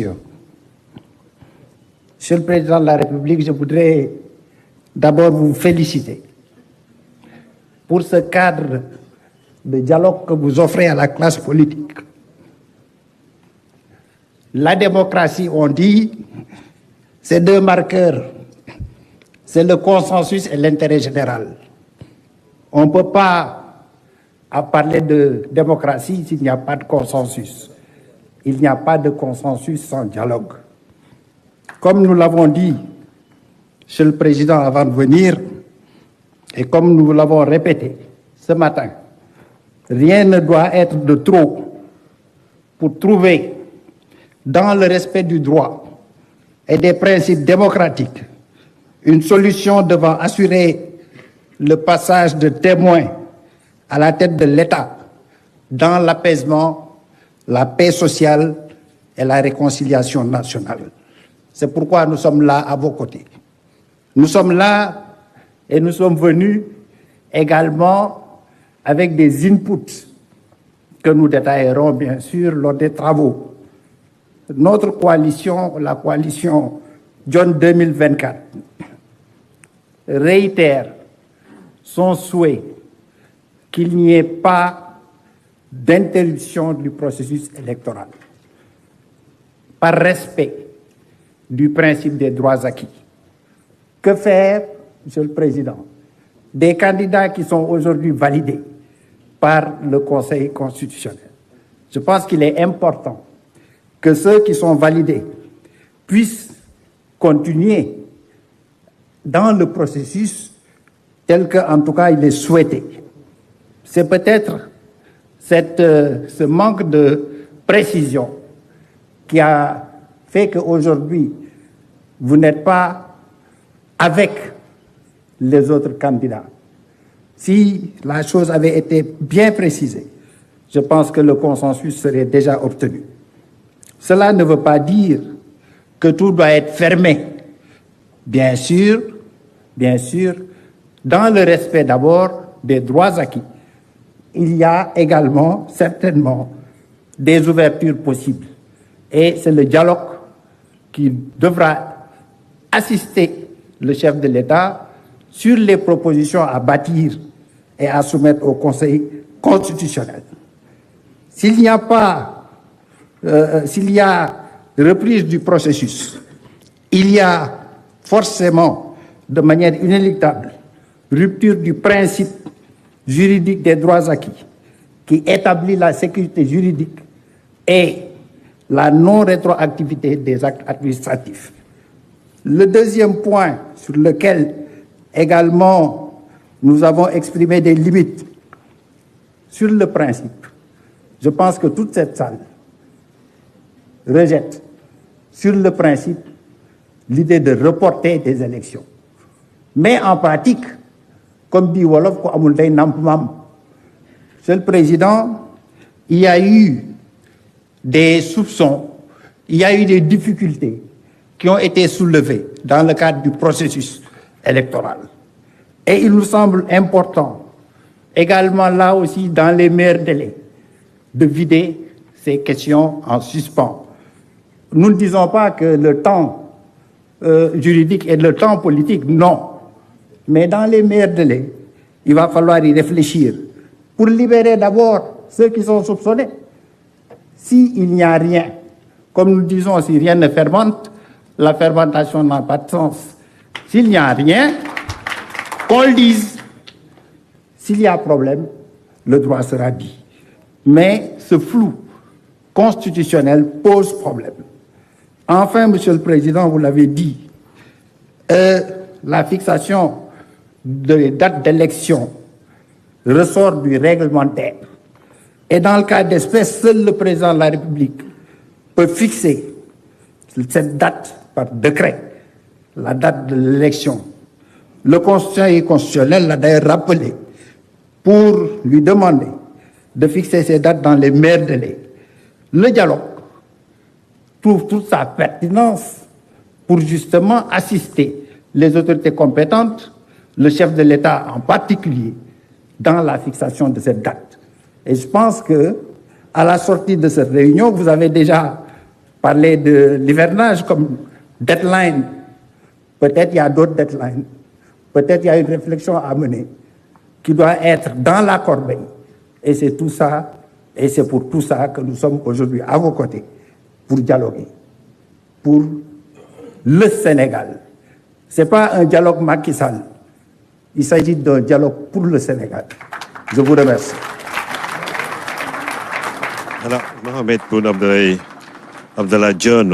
messieurs, Monsieur le Président de la République, je voudrais d'abord vous féliciter pour ce cadre de dialogue que vous offrez à la classe politique. La démocratie, on dit, c'est deux marqueurs, c'est le consensus et l'intérêt général. On ne peut pas parler de démocratie s'il n'y a pas de consensus. Il n'y a pas de consensus sans dialogue. Comme nous l'avons dit, Monsieur le Président, avant de venir, et comme nous l'avons répété ce matin, rien ne doit être de trop pour trouver, dans le respect du droit et des principes démocratiques, une solution devant assurer le passage de témoins à la tête de l'État dans l'apaisement, la paix sociale et la réconciliation nationale. C'est pourquoi nous sommes là à vos côtés. Nous sommes là et nous sommes venus également avec des inputs que nous détaillerons bien sûr lors des travaux. Notre coalition, la coalition John 2024, réitère son souhait qu'il n'y ait pas d'interruption du processus électoral, par respect du principe des droits acquis. Que faire, Monsieur le Président, des candidats qui sont aujourd'hui validés par le Conseil constitutionnel? Je pense qu'il est important que ceux qui sont validés puissent continuer dans le processus tel qu'en tout cas il est souhaité. C'est peut-être ce manque de précision qui a fait qu'aujourd'hui, vous n'êtes pas avec les autres candidats. Si la chose avait été bien précisée, je pense que le consensus serait déjà obtenu. Cela ne veut pas dire que tout doit être fermé. Bien sûr, dans le respect d'abord des droits acquis. Il y a également, certainement, des ouvertures possibles. Et c'est le dialogue qui devra assister le chef de l'État sur les propositions à bâtir et à soumettre au Conseil constitutionnel. S'il y a reprise du processus, il y a forcément, de manière inéluctable, rupture du principe juridique des droits acquis qui établit la sécurité juridique et la non-rétroactivité des actes administratifs. Le deuxième point sur lequel également nous avons exprimé des limites, sur le principe, je pense que toute cette salle rejette sur le principe l'idée de reporter des élections. Mais en pratique, comme dit Wolof, Monsieur le Président, il y a eu des soupçons, il y a eu des difficultés qui ont été soulevées dans le cadre du processus électoral. Et il nous semble important, également là aussi dans les meilleurs délais, de vider ces questions en suspens. Nous ne disons pas que le temps juridique et le temps politique, non. Mais dans les meilleurs délais, il va falloir y réfléchir pour libérer d'abord ceux qui sont soupçonnés. S'il n'y a rien, comme nous disons, si rien ne fermente, la fermentation n'a pas de sens. S'il n'y a rien, qu'on le dise. S'il y a problème, le droit sera dit. Mais ce flou constitutionnel pose problème. Enfin, Monsieur le Président, vous l'avez dit, la fixation des dates d'élection ressort du réglementaire. Et dans le cas d'espèce, seul le Président de la République peut fixer cette date par décret, la date de l'élection. Le Conseil constitutionnel l'a d'ailleurs rappelé pour lui demander de fixer ces dates dans les meilleurs délais. Le dialogue trouve toute sa pertinence pour justement assister les autorités compétentes, le chef de l'État en particulier, dans la fixation de cette date. Et je pense que, à la sortie de cette réunion, vous avez déjà parler de l'hivernage comme deadline. Peut-être il y a d'autres deadlines. Peut-être il y a une réflexion à mener qui doit être dans la corbeille. Et c'est tout ça, et c'est pour tout ça que nous sommes aujourd'hui à vos côtés pour dialoguer, pour le Sénégal. Ce n'est pas un dialogue Macky Sall. Il s'agit d'un dialogue pour le Sénégal. Je vous remercie. Alors, Mohamed Boun Abdallah Dionne